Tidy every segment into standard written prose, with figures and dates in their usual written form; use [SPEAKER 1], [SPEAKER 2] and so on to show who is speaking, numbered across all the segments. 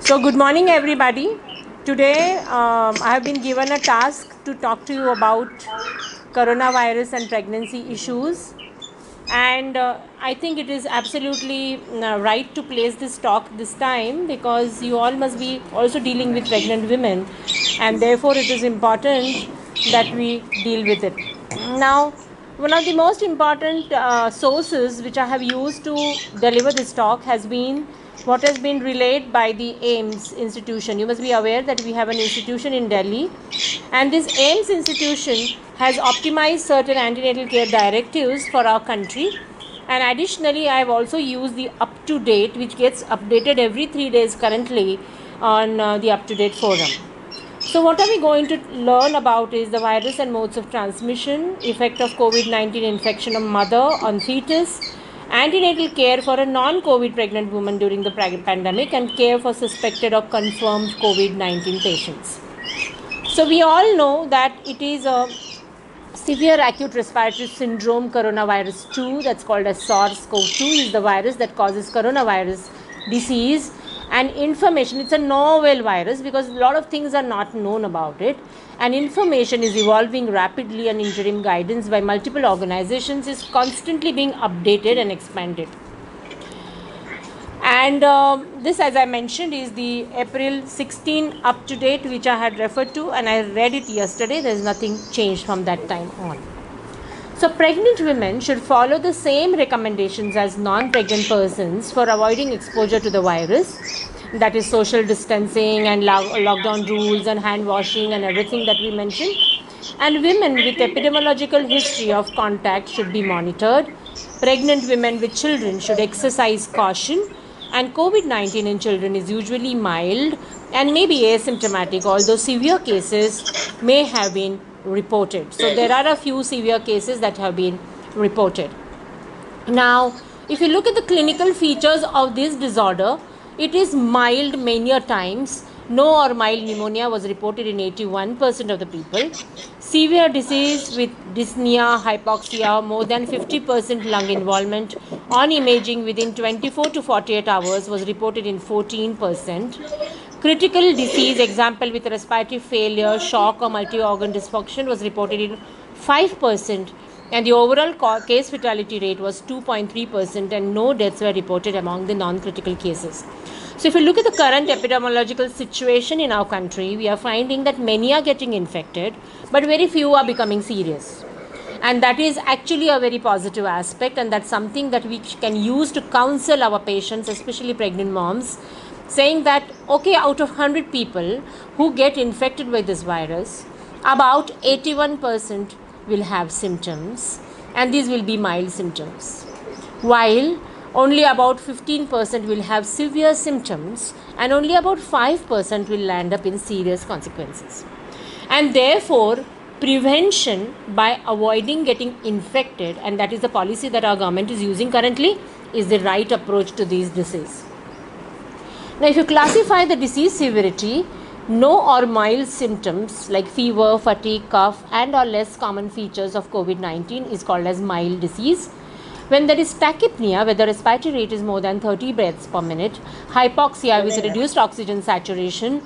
[SPEAKER 1] So good morning everybody. Today I have been given a task to talk to you about coronavirus and pregnancy issues, and I think it is absolutely right to place this talk this time because you all must be also dealing with pregnant women, and therefore it is important that we deal with it. Now, one of the most important sources which I have used to deliver this talk has been what has been relayed by the AIMS institution. You must be aware that we have an institution in Delhi, and this AIMS institution has optimized certain antenatal care directives for our country. And additionally, I have also used the up to date, which gets updated every 3 days currently on the up to date forum. So what are we going to learn about is the virus and modes of transmission, effect of COVID-19 infection on mother, on fetus, antenatal care for a non-COVID pregnant woman during the pandemic, and care for suspected or confirmed COVID-19 patients. So we all know that it is a severe acute respiratory syndrome coronavirus 2, that's called as SARS-CoV-2, is the virus that causes coronavirus disease. And information, it's a novel virus because a lot of things are not known about it, and information is evolving rapidly, and interim guidance by multiple organizations is constantly being updated and expanded. And this, as I mentioned, is the April 16 up to date which I had referred to, and I read it yesterday. There is nothing changed from that time on. So pregnant women should follow the same recommendations as non-pregnant persons for avoiding exposure to the virus, that is social distancing and lockdown rules and hand washing and everything that we mentioned. And women with epidemiological history of contact should be monitored. Pregnant women with children should exercise caution, and COVID-19 in children is usually mild and may be asymptomatic, although severe cases may have been reported. So there are a few severe cases that have been reported. Now, if you look at the clinical features of this disorder, it is mild many times. No or mild pneumonia was reported in 81% of the people. Severe disease with dyspnea, hypoxia, more than 50% lung involvement on imaging within 24 to 48 hours was reported in 14%. Critical disease, example with respiratory failure, shock or multi-organ dysfunction, was reported in 5%, and the overall case fatality rate was 2.3%, and no deaths were reported among the non-critical cases. So if you look at the current epidemiological situation in our country, we are finding that many are getting infected, but very few are becoming serious. And that is actually a very positive aspect, and that's something that we can use to counsel our patients, especially pregnant moms, saying that, okay, out of 100 people who get infected by this virus, about 81% will have symptoms, and these will be mild symptoms, while only about 15% will have severe symptoms, and only about 5% will land up in serious consequences. And therefore, prevention by avoiding getting infected, and that is the policy that our government is using currently, is the right approach to this disease. Now, if you classify the disease severity, no or mild symptoms like fever, fatigue, cough, and or less common features of COVID-19 is called as mild disease. When there is tachypnea, where the respiratory rate is more than 30 breaths per minute, hypoxia with reduced oxygen saturation,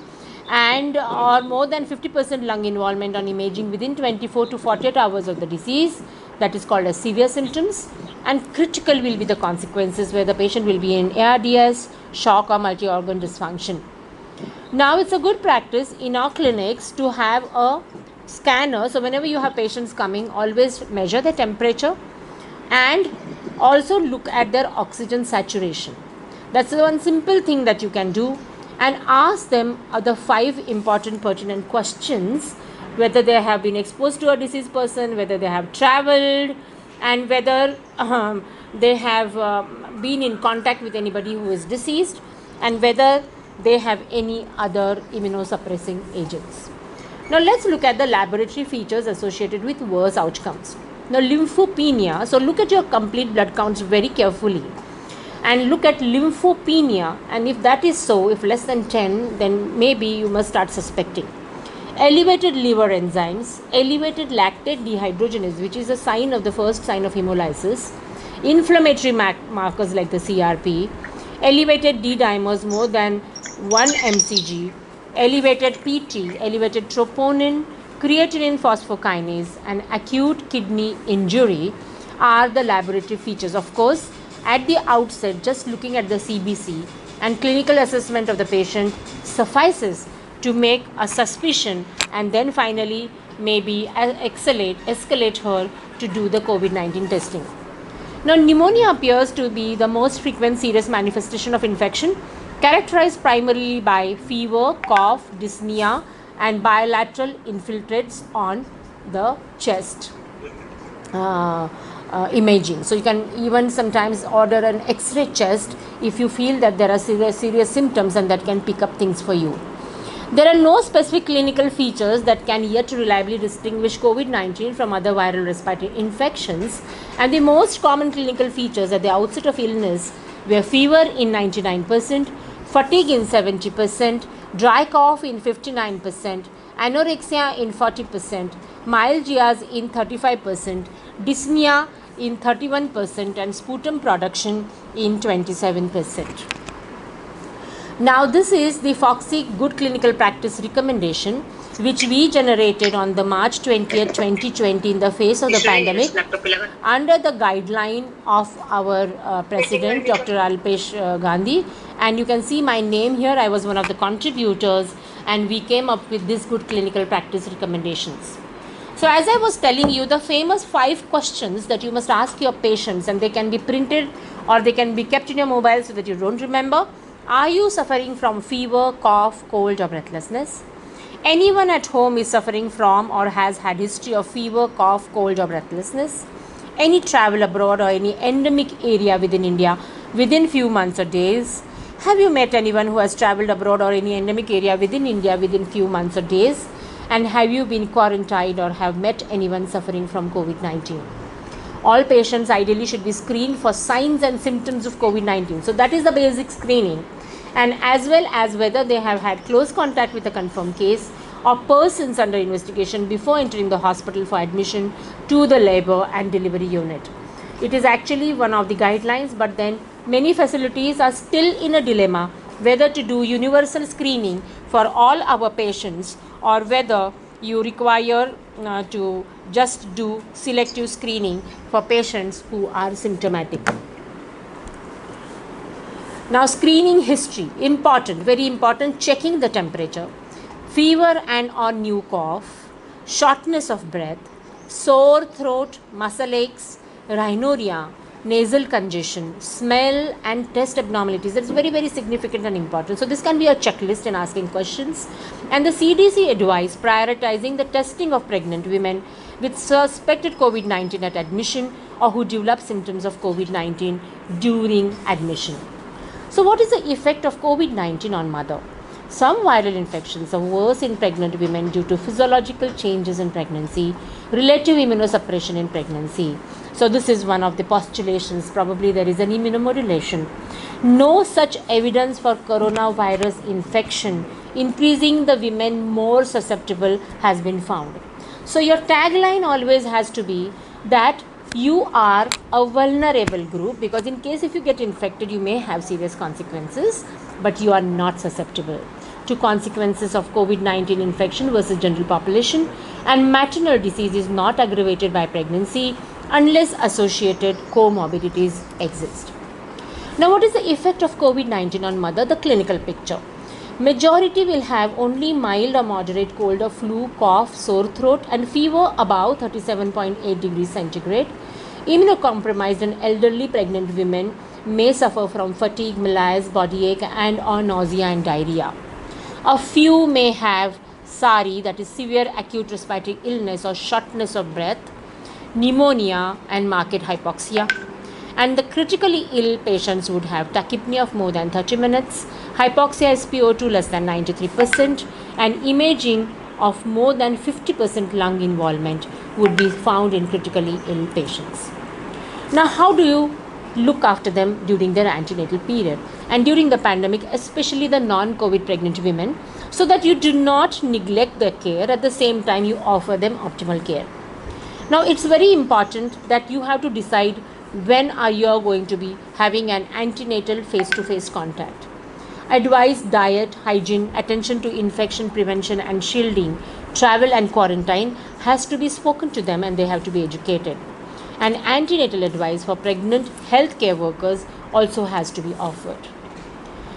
[SPEAKER 1] and or more than 50% lung involvement on imaging within 24 to 48 hours of the disease, that is called as severe symptoms, and critical will be the consequences where the patient will be in ARDS, shock or multi-organ dysfunction. Now, it's a good practice in our clinics to have a scanner. So whenever you have patients coming, always measure the temperature and also look at their oxygen saturation. That's the one simple thing that you can do, and ask them the 5 important pertinent questions: whether they have been exposed to a deceased person, whether they have traveled, and whether they have been in contact with anybody who is deceased, and whether they have any other immunosuppressing agents. Now let's look at the laboratory features associated with worse outcomes. Now, lymphopenia, so look at your complete blood counts very carefully and look at lymphopenia, and if that is so, if less than 10, then maybe you must start suspecting. Elevated liver enzymes, elevated lactate dehydrogenase, which is a sign of the first sign of hemolysis, inflammatory markers like the CRP, elevated D dimers more than 1 mcg, elevated PT, elevated troponin, creatinine phosphokinase, and acute kidney injury are the laboratory features. Of course, at the outset, just looking at the CBC and clinical assessment of the patient suffices to make a suspicion, and then finally maybe escalate her to do the COVID-19 testing. Now, pneumonia appears to be the most frequent serious manifestation of infection, characterized primarily by fever, cough, dyspnea, and bilateral infiltrates on the chest imaging. So you can even sometimes order an X-ray chest if you feel that there are serious symptoms, and that can pick up things for you. There are no specific clinical features that can yet reliably distinguish COVID-19 from other viral respiratory infections, and the most common clinical features at the outset of illness were fever in 99%, fatigue in 70%, dry cough in 59%, anorexia in 40%, myalgias in 35%, dyspnea in 31%, and sputum production in 27%. Now, this is the FOGSI Good Clinical Practice recommendation, which we generated on the March 20th, 2020 in the face of the pandemic under the guideline of our President, Dr. Alpesh Gandhi. And you can see my name here. I was one of the contributors, and we came up with this good clinical practice recommendations. So as I was telling you, the famous 5 questions that you must ask your patients, and they can be printed or they can be kept in your mobile so that you don't remember. Are you suffering from fever, cough, cold, or breathlessness? Anyone at home is suffering from or has had history of fever, cough, cold, or breathlessness? Any travel abroad or any endemic area within India within few months or days? Have you met anyone who has traveled abroad or any endemic area within India within few months or days? And have you been quarantined or have met anyone suffering from COVID-19? All patients ideally should be screened for signs and symptoms of COVID-19. So that is the basic screening, and as well as whether they have had close contact with a confirmed case or persons under investigation before entering the hospital for admission to the labor and delivery unit. It is actually one of the guidelines, but then many facilities are still in a dilemma whether to do universal screening for all our patients or whether you require to just do selective screening for patients who are symptomatic. Now, screening history, important, very important, checking the temperature, fever and or new cough, shortness of breath, sore throat, muscle aches, rhinorrhea, nasal congestion, smell and test abnormalities. That's very, very significant and important. So this can be a checklist in asking questions. And the CDC advised prioritizing the testing of pregnant women with suspected COVID-19 at admission or who develop symptoms of COVID-19 during admission. So what is the effect of COVID-19 on mother? Some viral infections are worse in pregnant women due to physiological changes in pregnancy, relative immunosuppression in pregnancy. So this is one of the postulations. Probably there is an immunomodulation. No such evidence for coronavirus infection increasing the women more susceptible has been found. So your tagline always has to be that you are a vulnerable group, because in case if you get infected, you may have serious consequences, but you are not susceptible to consequences of COVID-19 infection versus general population, and maternal disease is not aggravated by pregnancy unless associated comorbidities exist. Now, what is the effect of COVID-19 on mother? The clinical picture. Majority will have only mild or moderate cold or flu, cough, sore throat and fever above 37.8 degrees centigrade. Immunocompromised and elderly pregnant women may suffer from fatigue, malaise, body ache and or nausea and diarrhea. A few may have SARI, that is severe acute respiratory illness or shortness of breath, pneumonia and marked hypoxia. And the critically ill patients would have tachypnea of more than 30 minutes, hypoxia SpO2 less than 93%, and imaging of more than 50% lung involvement would be found in critically ill patients. Now, how do you look after them during their antenatal period and during the pandemic, especially the non-COVID pregnant women, so that you do not neglect their care, at the same time you offer them optimal care? Now, it's very important that you have to decide when are you going to be having an antenatal face-to-face contact. Advise diet, hygiene, attention to infection prevention and shielding, travel and quarantine has to be spoken to them and they have to be educated. And antenatal advice for pregnant healthcare workers also has to be offered.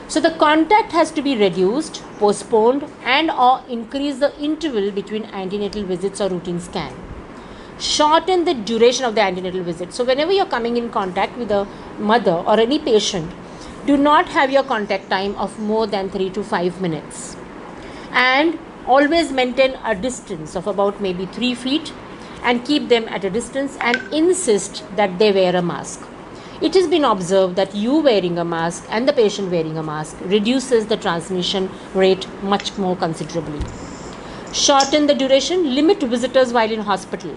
[SPEAKER 1] So the contact has to be reduced, postponed and or increase the interval between antenatal visits or routine scan. Shorten the duration of the antenatal visit. So whenever you're coming in contact with a mother or any patient, do not have your contact time of more than 3 to 5 minutes. And always maintain a distance of about maybe 3 feet and keep them at a distance and insist that they wear a mask. It has been observed that you wearing a mask and the patient wearing a mask reduces the transmission rate much more considerably. Shorten the duration, limit visitors while in hospital.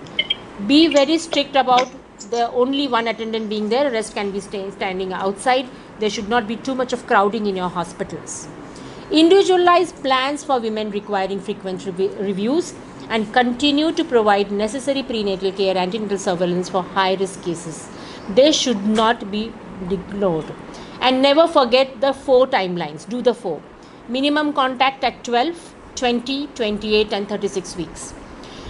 [SPEAKER 1] Be very strict about the only one attendant being there, rest can be standing outside. There should not be too much of crowding in your hospitals. Individualize plans for women requiring frequent reviews and continue to provide necessary prenatal care, antenatal surveillance for high-risk cases. They should not be ignored. And never forget the 4 timelines. Do the 4. Minimum contact at 12, 20, 28 and 36 weeks.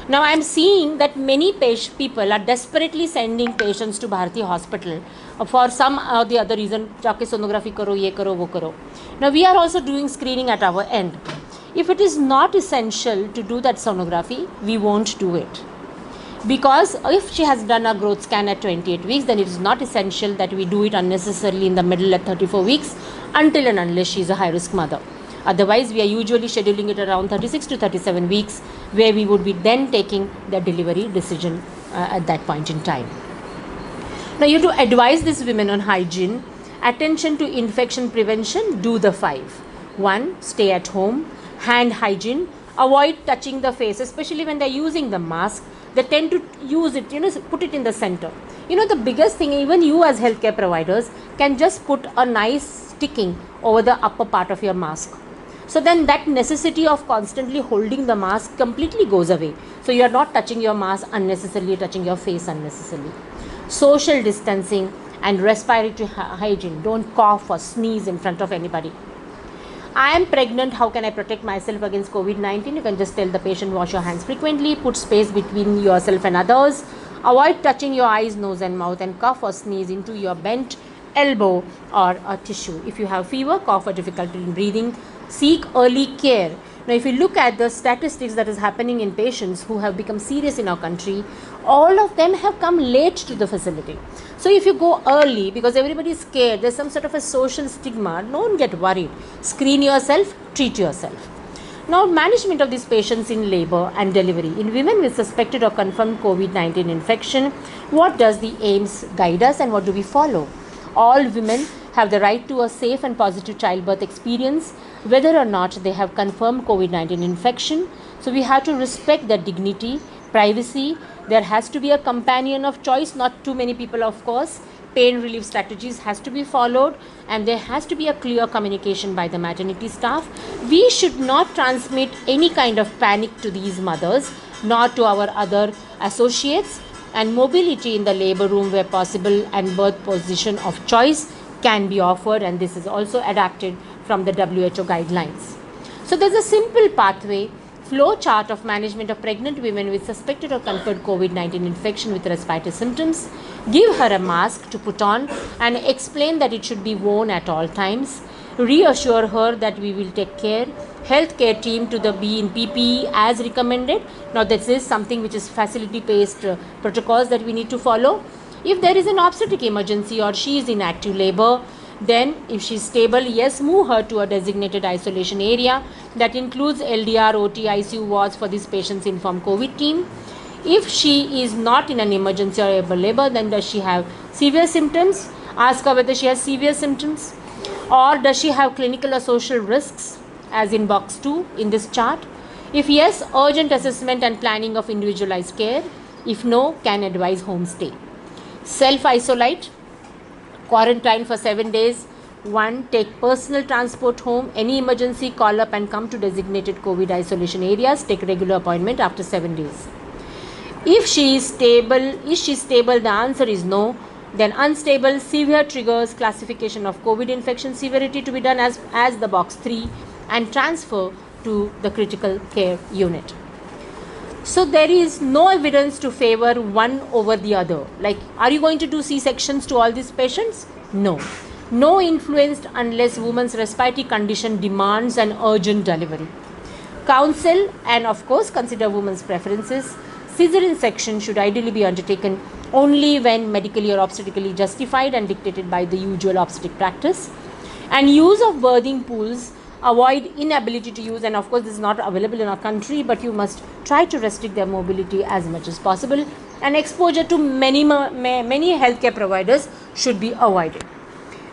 [SPEAKER 1] Now I am seeing that many people are desperately sending patients to Bharati Hospital for some or the other reason. जाके sonography करो, ये करो, वो करो. Now we are also doing screening at our end. If it is not essential to do that sonography, we won't do it. Because if she has done a growth scan at 28 weeks, then it is not essential that we do it unnecessarily in the middle at 34 weeks until and unless she is a high-risk mother. Otherwise, we are usually scheduling it around 36 to 37 weeks where we would be then taking the delivery decision at that point in time. Now, you have to advise these women on hygiene, attention to infection prevention, do the 5. 1. Stay at home, hand hygiene, avoid touching the face, especially when they are using the mask. They tend to use it, put it in the center. The biggest thing, even you as healthcare providers can just put a nice sticking over the upper part of your mask. So then that necessity of constantly holding the mask completely goes away. So you are not touching your mask unnecessarily, touching your face unnecessarily. Social distancing and respiratory hygiene. Don't cough or sneeze in front of anybody. I am pregnant, how can I protect myself against COVID-19? You can just tell the patient, wash your hands frequently, put space between yourself and others, avoid touching your eyes, nose and mouth, and cough or sneeze into your bent elbow or a tissue. If you have fever, cough or difficulty in breathing, seek early care. Now, if you look at the statistics that is happening in patients who have become serious in our country, all of them have come late to the facility. So if you go early, because everybody is scared, there's some sort of a social stigma, don't get worried. Screen yourself, treat yourself. Now, management of these patients in labor and delivery. In women with suspected or confirmed COVID-19 infection, what does the AIIMS guide us and what do we follow? All women have the right to a safe and positive childbirth experience, whether or not they have confirmed COVID-19 infection. So we have to respect their dignity, privacy. There has to be a companion of choice, not too many people, of course. Pain relief strategies has to be followed, and there has to be a clear communication by the maternity staff. We should not transmit any kind of panic to these mothers, nor to our other associates, and mobility in the labor room where possible and birth position of choice can be offered, and this is also adapted from the WHO guidelines. So there's a simple pathway, flow chart of management of pregnant women with suspected or confirmed COVID-19 infection with respiratory symptoms. Give her a mask to put on and explain that it should be worn at all times. Reassure her that we will take care. Healthcare team to be in PPE as recommended. Now this is something which is facility-based protocols that we need to follow. If there is an obstetric emergency or she is in active labor, then if she is stable, yes, move her to a designated isolation area. That includes LDR, OT, ICU wards for these patients, inform COVID team. If she is not in an emergency or able labor, then does she have severe symptoms? Ask her whether she has severe symptoms, or does she have clinical or social risks, as in box 2 in this chart. If yes, urgent assessment and planning of individualized care. If no, can advise home stay. Self-isolate, quarantine for 7 days. 1. Take personal transport home. Any emergency, call up and come to designated COVID isolation areas. Take regular appointment after 7 days. If she is stable, the answer is no. Then unstable, severe triggers, classification of COVID infection severity to be done as the box 3, and transfer to the critical care unit. So there is no evidence to favor one over the other. Like, are you going to do C-sections to all these patients? No. No influenced unless woman's respiratory condition demands an urgent delivery. Counsel and of course consider women's preferences. Cesarean section should ideally be undertaken only when medically or obstetrically justified and dictated by the usual obstetric practice. And use of birthing pools, avoid inability to use, and of course this is not available in our country, but you must try to restrict their mobility as much as possible, and exposure to many healthcare providers should be avoided.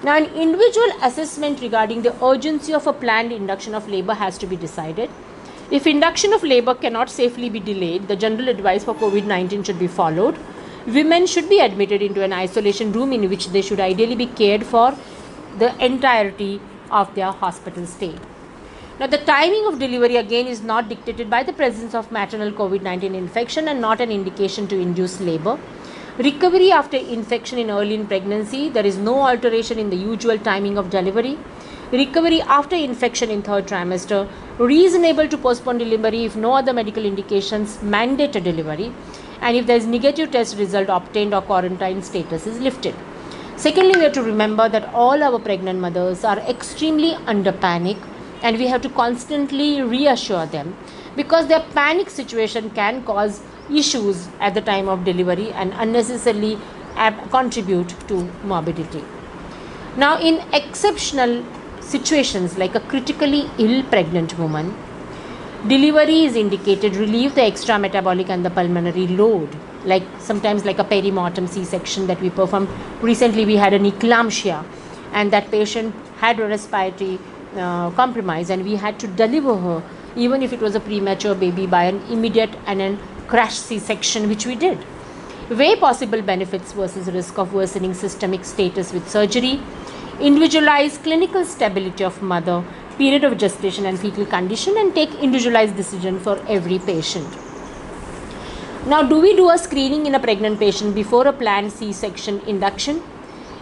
[SPEAKER 1] Now, an individual assessment regarding the urgency of a planned induction of labor has to be decided. If induction of labor cannot safely be delayed, the general advice for COVID-19 should be followed. Women should be admitted into an isolation room in which they should ideally be cared for the entirety of their hospital stay. Now, the timing of delivery again is not dictated by the presence of maternal COVID-19 infection and not an indication to induce labor. Recovery after infection in early in pregnancy, there is no alteration in the usual timing of delivery. Recovery after infection in third trimester, reasonable to postpone delivery if no other medical indications mandate a delivery, and if there is negative test result obtained or quarantine status is lifted. Secondly, we have to remember that all our pregnant mothers are extremely under panic, and we have to constantly reassure them, because their panic situation can cause issues at the time of delivery and unnecessarily contribute to morbidity. Now, in exceptional situations like a critically ill pregnant woman, delivery is indicated, relieve the extra metabolic and the pulmonary load, like sometimes like a perimortem C-section that we performed. Recently we had an eclampsia, and that patient had a respiratory compromise, and we had to deliver her even if it was a premature baby by an immediate and a crash C-section, which we did. Weigh possible benefits versus risk of worsening systemic status with surgery. Individualize clinical stability of mother, period of gestation and fetal condition, and take individualized decision for every patient. Now, do we do a screening in a pregnant patient before a planned C-section induction?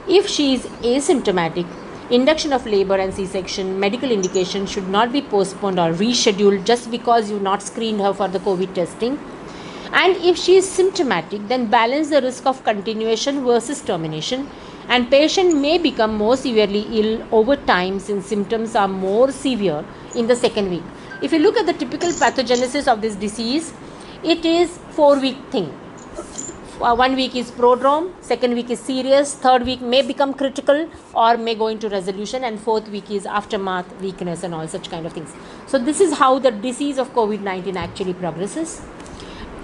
[SPEAKER 1] If she is asymptomatic, induction of labor and C-section medical indication should not be postponed or rescheduled just because you not screened her for the COVID testing. And if she is symptomatic, then balance the risk of continuation versus termination, and patient may become more severely ill over time since symptoms are more severe in the second week. If you look at the typical pathogenesis of this disease, it is 4-week thing. 1 week is prodrome, second week is serious, third week may become critical or may go into resolution, and fourth week is aftermath, weakness and all such kind of things. So this is how the disease of COVID-19 actually progresses.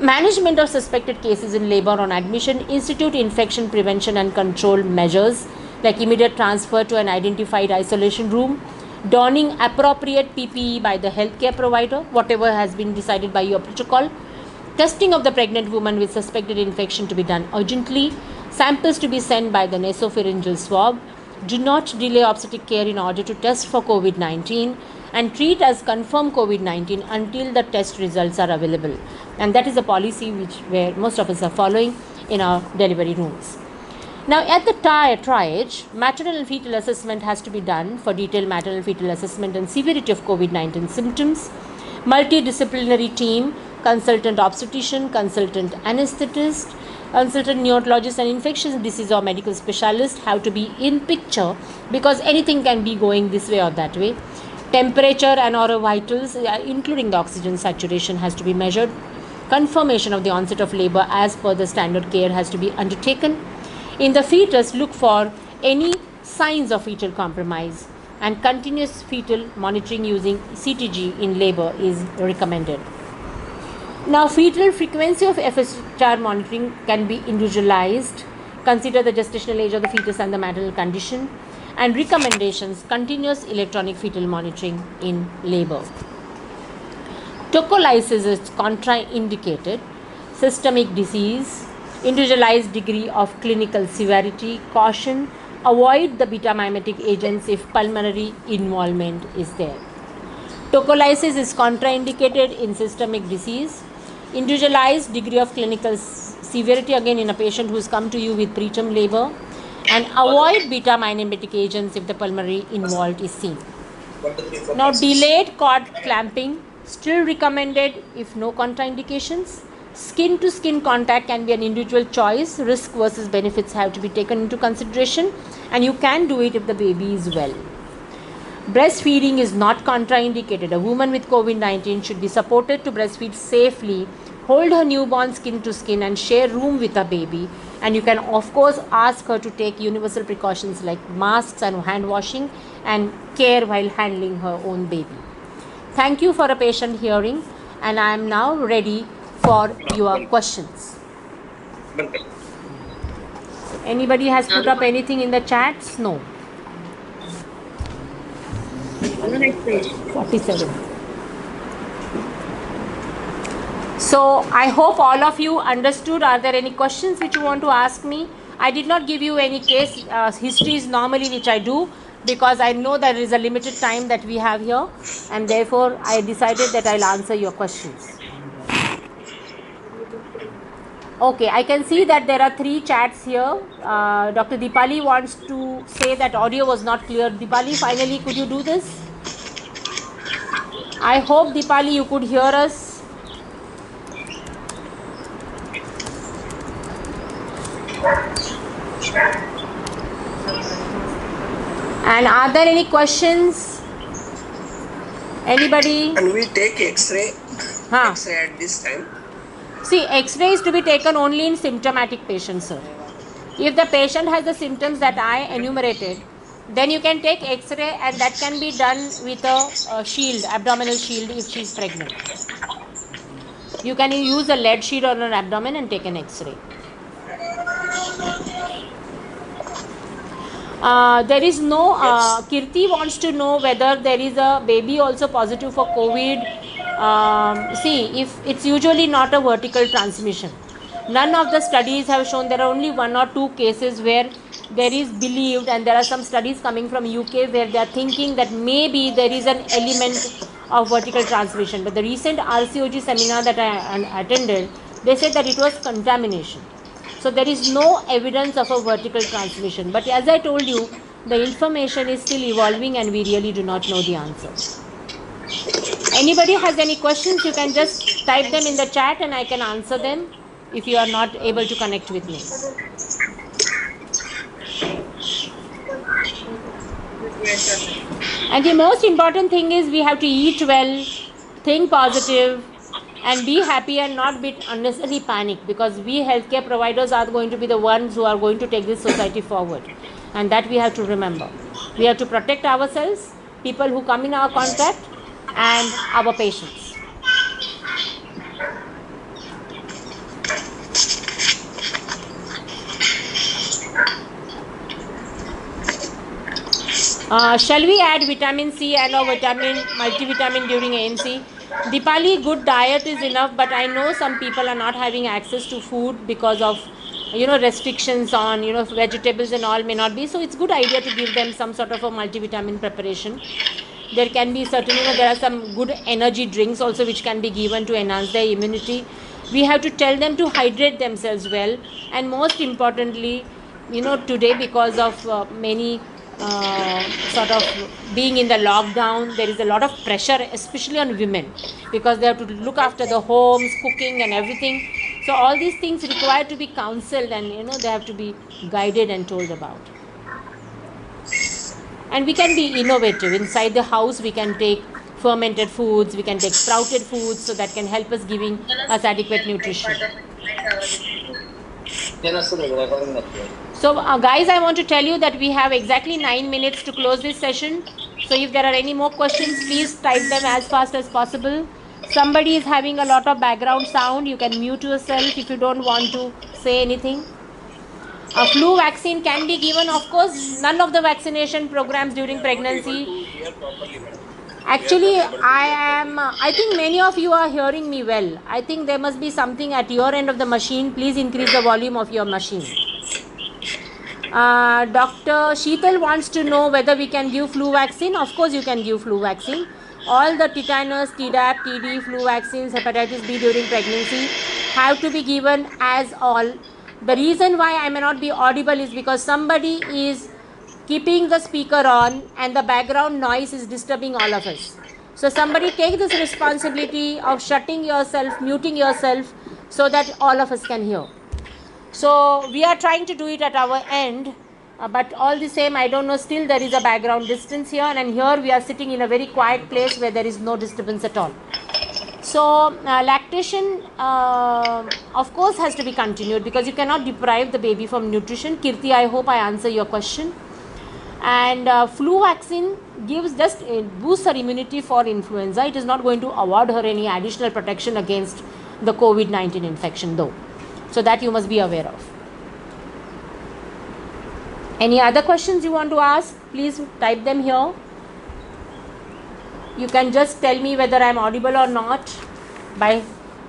[SPEAKER 1] Management of suspected cases in labor on admission, institute infection prevention and control measures like immediate transfer to an identified isolation room, donning appropriate PPE by the healthcare provider, whatever has been decided by your protocol, testing of the pregnant woman with suspected infection to be done urgently, samples to be sent by the nasopharyngeal swab. Do not delay obstetric care in order to test for COVID-19, and treat as confirmed COVID-19 until the test results are available. And that is a policy where most of us are following in our delivery rooms. Now, at the triage, maternal and fetal assessment has to be done for detailed maternal fetal assessment and severity of COVID-19 symptoms. Multidisciplinary team, consultant obstetrician, consultant anesthetist, consultant neonatologist and infectious disease or medical specialist have to be in picture, because anything can be going this way or that way. Temperature and oral vitals, including the oxygen saturation, has to be measured. Confirmation of the onset of labor as per the standard care has to be undertaken. In the fetus, look for any signs of fetal compromise, and continuous fetal monitoring using CTG in labor is recommended. Now, fetal frequency of FSHR monitoring can be individualized. Consider the gestational age of the fetus and the maternal condition. And recommendations, continuous electronic fetal monitoring in labor. Tocolysis is contraindicated. Systemic disease, individualized degree of clinical severity, caution, avoid the beta-mimetic agents if pulmonary involvement is there. Tocolysis is contraindicated in systemic disease. Individualized degree of clinical severity again in a patient who has come to you with preterm labor, and avoid beta-mimetic agents if the pulmonary involved is seen. Now, delayed cord clamping still recommended if no contraindications. Skin to skin contact can be an individual choice. Risk versus benefits have to be taken into consideration, and you can do it if the baby is well. Breastfeeding is not contraindicated. A woman with COVID-19 should be supported to breastfeed safely, hold her newborn skin to skin, and share room with her baby. And you can of course ask her to take universal precautions like masks and hand washing and care while handling her own baby. Thank you for a patient hearing, and I am now ready for your questions. Anybody has put up anything in the chats? No. 47. So I hope all of you understood. Are there any questions which you want to ask me? I did not give you any case histories normally, which I do, because I know there is a limited time that we have here, and therefore I decided that I'll answer your questions. Okay, I can see that there are 3 chats here. Dr. Deepali wants to say that audio was not clear. Deepali, finally, could you do this? I hope, Deepali, you could hear us. And are there any questions? Anybody?
[SPEAKER 2] And we take X-ray.
[SPEAKER 1] Huh.
[SPEAKER 2] X-ray at this time.
[SPEAKER 1] See, X-ray is to be taken only in symptomatic patients, sir. If the patient has the symptoms that I enumerated, then you can take X-ray, and that can be done with a shield, abdominal shield, if she is pregnant. You can use a lead sheet on her abdomen and take an X-ray. There is no, Kirti wants to know whether there is a baby also positive for COVID. See, if it's usually not a vertical transmission. None of the studies have shown. There are only 1 or 2 cases where there is believed, and there are some studies coming from UK where they are thinking that maybe there is an element of vertical transmission. But the recent RCOG seminar that I attended, they said that it was contamination. So there is no evidence of a vertical transmission. But as I told you, the information is still evolving, and we really do not know the answer. Anybody has any questions, you can just type them in the chat and I can answer them if you are not able to connect with me. And the most important thing is we have to eat well, think positive, and be happy, and not be unnecessarily panic, because we healthcare providers are going to be the ones who are going to take this society forward, and that we have to remember. We have to protect ourselves, people who come in our contact, and our patients. Shall we add vitamin C and or multivitamin during ANC? Deepali, good diet is enough, but I know some people are not having access to food because of restrictions on vegetables and all may not be. So it's good idea to give them some sort of a multivitamin preparation. There can be certain, there are some good energy drinks also which can be given to enhance their immunity. We have to tell them to hydrate themselves well, and most importantly, today because of many sort of being in the lockdown, there is a lot of pressure, especially on women, because they have to look after the homes, cooking and everything. So all these things require to be counseled, and they have to be guided and told about. And we can be innovative. Inside the house we can take fermented foods, we can take sprouted foods, so that can help us giving us adequate nutrition. So guys, I want to tell you that we have exactly 9 minutes to close this session. So if there are any more questions, please type them as fast as possible. Somebody is having a lot of background sound. You can mute yourself if you don't want to say anything. A flu vaccine can be given. Of course, none of the vaccination programs during pregnancy. Actually, I think many of you are hearing me well. I think there must be something at your end of the machine. Please increase the volume of your machine. Dr. Sheetal wants to know whether we can give flu vaccine. Of course, you can give flu vaccine. All the tetanus, Tdap, TD, flu vaccines, hepatitis B during pregnancy have to be given as all. The reason why I may not be audible is because somebody is keeping the speaker on and the background noise is disturbing all of us. So somebody take this responsibility of shutting yourself, muting yourself, so that all of us can hear. So we are trying to do it at our end, but all the same, I don't know, still there is a background distance here, and here we are sitting in a very quiet place where there is no disturbance at all. So lactation of course has to be continued, because you cannot deprive the baby from nutrition. Kirti, I hope I answer your question. And flu vaccine gives just boosts her immunity for influenza. It is not going to award her any additional protection against the COVID-19 infection though. So that you must be aware of. Any other questions you want to ask? Please type them here. You can just tell me whether I am audible or not by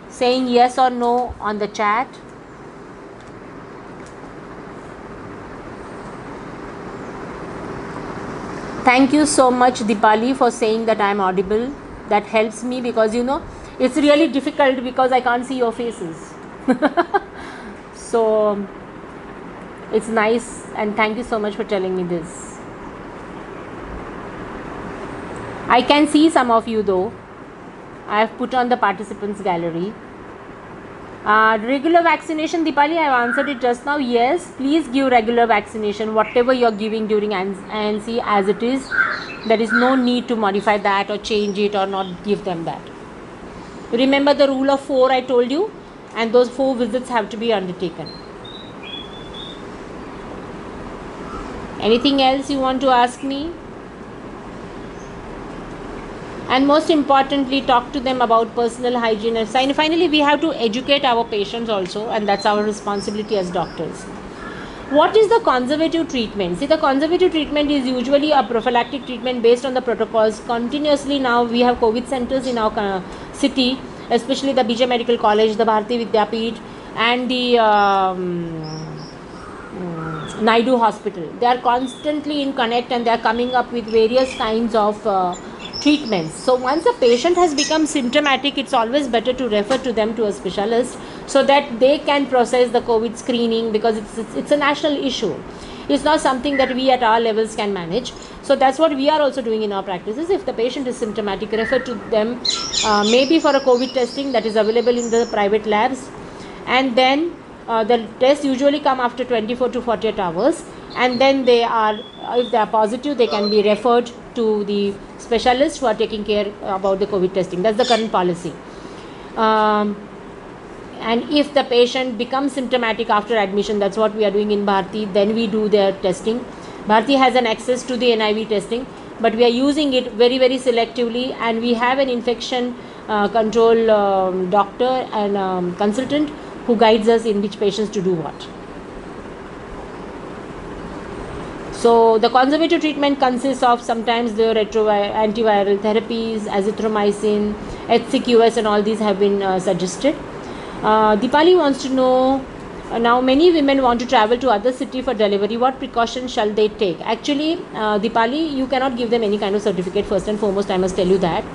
[SPEAKER 1] saying yes or no on the chat. Thank you so much, Dipali, for saying that I am audible. That helps me, because it's really difficult because I can't see your faces. So it's nice, and thank you so much for telling me this. I can see some of you though. I have put on the participants gallery. Regular vaccination, Dipali, I have answered it just now. Yes, please give regular vaccination, whatever you are giving during ANC as it is. There is no need to modify that or change it or not give them that. Remember the rule of 4 I told you, and those 4 visits have to be undertaken. Anything else you want to ask me? And most importantly, talk to them about personal hygiene. And finally, we have to educate our patients also, and that's our responsibility as doctors. What is the conservative treatment? See, the conservative treatment is usually a prophylactic treatment based on the protocols. Continuously now we have COVID centers in our city, especially the BJ Medical College, the Bharati Vidyapeeth, and the Naidu Hospital. They are constantly in connect, and they are coming up with various kinds of treatments. So once a patient has become symptomatic, it's always better to refer to them to a specialist so that they can process the COVID screening, because it's a national issue. It's not something that we at our levels can manage. So that's what we are also doing in our practices. If the patient is symptomatic, refer to them maybe for a COVID testing that is available in the private labs, and then the tests usually come after 24 to 48 hours, and then if they are positive, they can be referred to the specialists who are taking care about the COVID testing. That's the current policy. And if the patient becomes symptomatic after admission, that's what we are doing in Bharati, then we do their testing. Bharati has an access to the NIV testing, but we are using it very, very selectively, and we have an infection control doctor and consultant who guides us in which patients to do what. So the conservative treatment consists of sometimes the antiviral therapies, azithromycin, HCQS, and all these have been suggested. Dipali wants to know, now many women want to travel to other city for delivery. What precautions shall they take? Actually, Dipali, you cannot give them any kind of certificate. First and foremost, I must tell you that,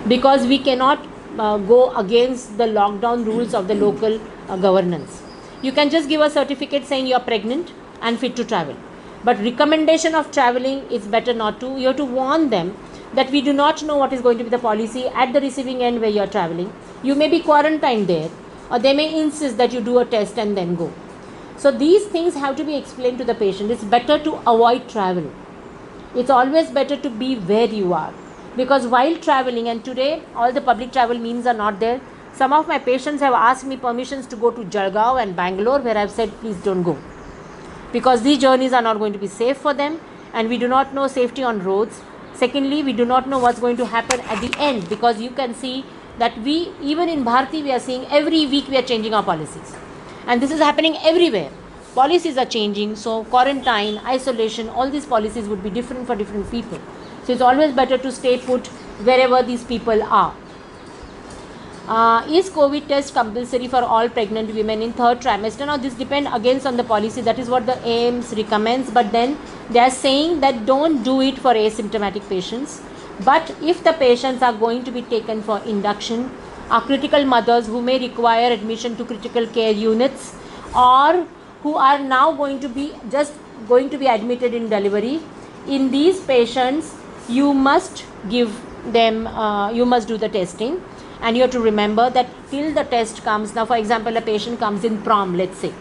[SPEAKER 1] because we cannot go against the lockdown rules of the local governance. You can just give a certificate saying you are pregnant and fit to travel. But recommendation of traveling is better not to. You have to warn them that we do not know what is going to be the policy at the receiving end where you are traveling. You may be quarantined there, or they may insist that you do a test and then go. So these things have to be explained to the patient. It's better to avoid travel. It's always better to be where you are, because while traveling, and today all the public travel means are not there. Some of my patients have asked me permissions to go to Jalgaon and Bangalore, where I've said please don't go, because these journeys are not going to be safe for them, and we do not know safety on roads. Secondly, we do not know what's going to happen at the end, because you can see that we, even in Bharati, we are seeing every week we are changing our policies, and this is happening everywhere. Policies are changing, so quarantine, isolation, all these policies would be different for different people. So it's always better to stay put wherever these people are. Is COVID test compulsory for all pregnant women in 3rd trimester? Now this depends again on the policy. That is what the AIIMS recommends, but then they are saying that don't do it for asymptomatic patients. But if the patients are going to be taken for induction, are critical mothers who may require admission to critical care units, or who are now going to be admitted in delivery. In these patients, you must give them, you must do the testing, and you have to remember that till the test comes. Now, for example, a patient comes in prom, let's say.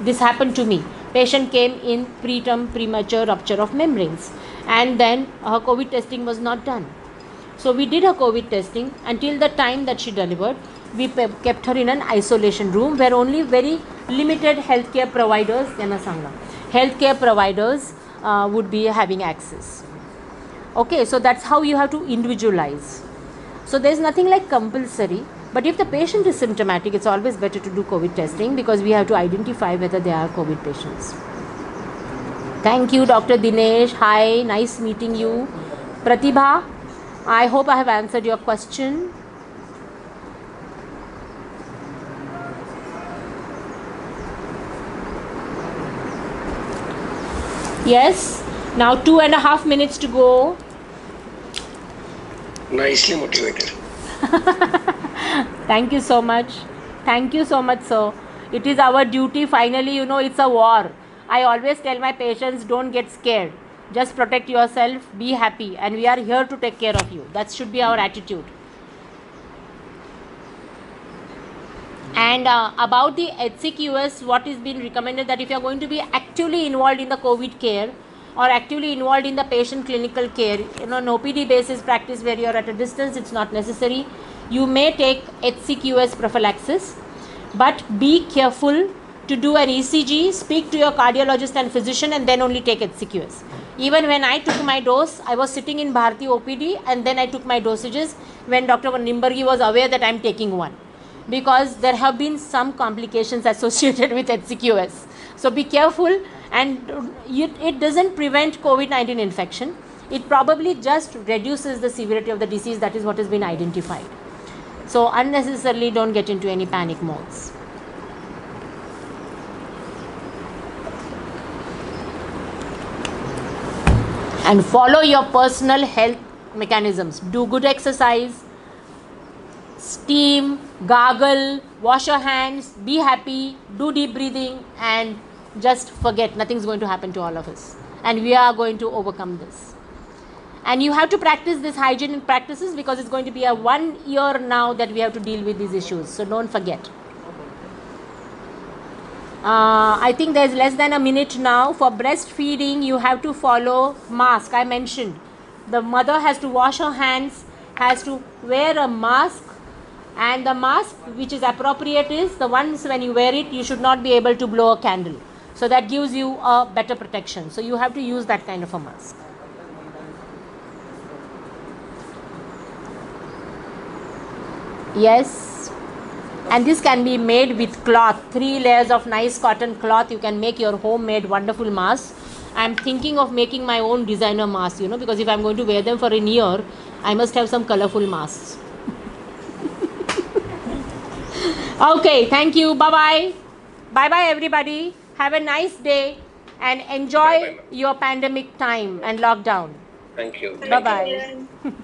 [SPEAKER 1] This happened to me. Patient came in preterm premature rupture of membranes, and then her COVID testing was not done. So we did her COVID testing. Until the time that she delivered, we kept her in an isolation room where only very limited healthcare providers would be having access. Okay, so that's how you have to individualize. So there's nothing like compulsory, but if the patient is symptomatic, it's always better to do COVID testing, because we have to identify whether they are COVID patients. Thank you, Dr. Dinesh. Hi, nice meeting you. Pratibha, I hope I have answered your question. Yes, now 2.5 minutes to go.
[SPEAKER 2] Nicely motivated.
[SPEAKER 1] Thank you so much. Thank you so much, sir. It is our duty. Finally, it's a war. I always tell my patients, don't get scared. Just protect yourself, be happy, and we are here to take care of you. That should be our attitude. And about the HCQS, what is being recommended, that if you are going to be actively involved in the COVID care or actively involved in the patient clinical care, on OPD basis practice where you are at a distance, it's not necessary. You may take HCQS prophylaxis, but be careful to do an ECG, speak to your cardiologist and physician, and then only take HCQS. Even when I took my dose, I was sitting in Bharati OPD, and then I took my dosages when Dr. Nimbargi was aware that I am taking one, because there have been some complications associated with HCQS. So be careful, and it doesn't prevent COVID-19 infection. It probably just reduces the severity of the disease. That is what has been identified. So unnecessarily don't get into any panic modes. And follow your personal health mechanisms. Do good exercise, steam, gargle, wash your hands, be happy, do deep breathing, and just forget nothing's going to happen to all of us. And we are going to overcome this. And you have to practice this hygienic practices, because it's going to be a 1 year now that we have to deal with these issues. So don't forget. I think there's less than a minute now. For breastfeeding, you have to follow mask. I mentioned the mother has to wash her hands, has to wear a mask, and the mask which is appropriate is the ones when you wear it, you should not be able to blow a candle. So that gives you a better protection. So you have to use that kind of a mask. Yes, and this can be made with cloth, 3 layers of nice cotton cloth. You can make your homemade wonderful mask. I am thinking of making my own designer mask, because if I am going to wear them for a year, I must have some colorful masks. Okay, thank you. Bye-bye. Bye-bye, everybody. Have a nice day and enjoy
[SPEAKER 2] Bye-bye.
[SPEAKER 1] your pandemic time and lockdown.
[SPEAKER 2] Thank you.
[SPEAKER 1] Bye-bye.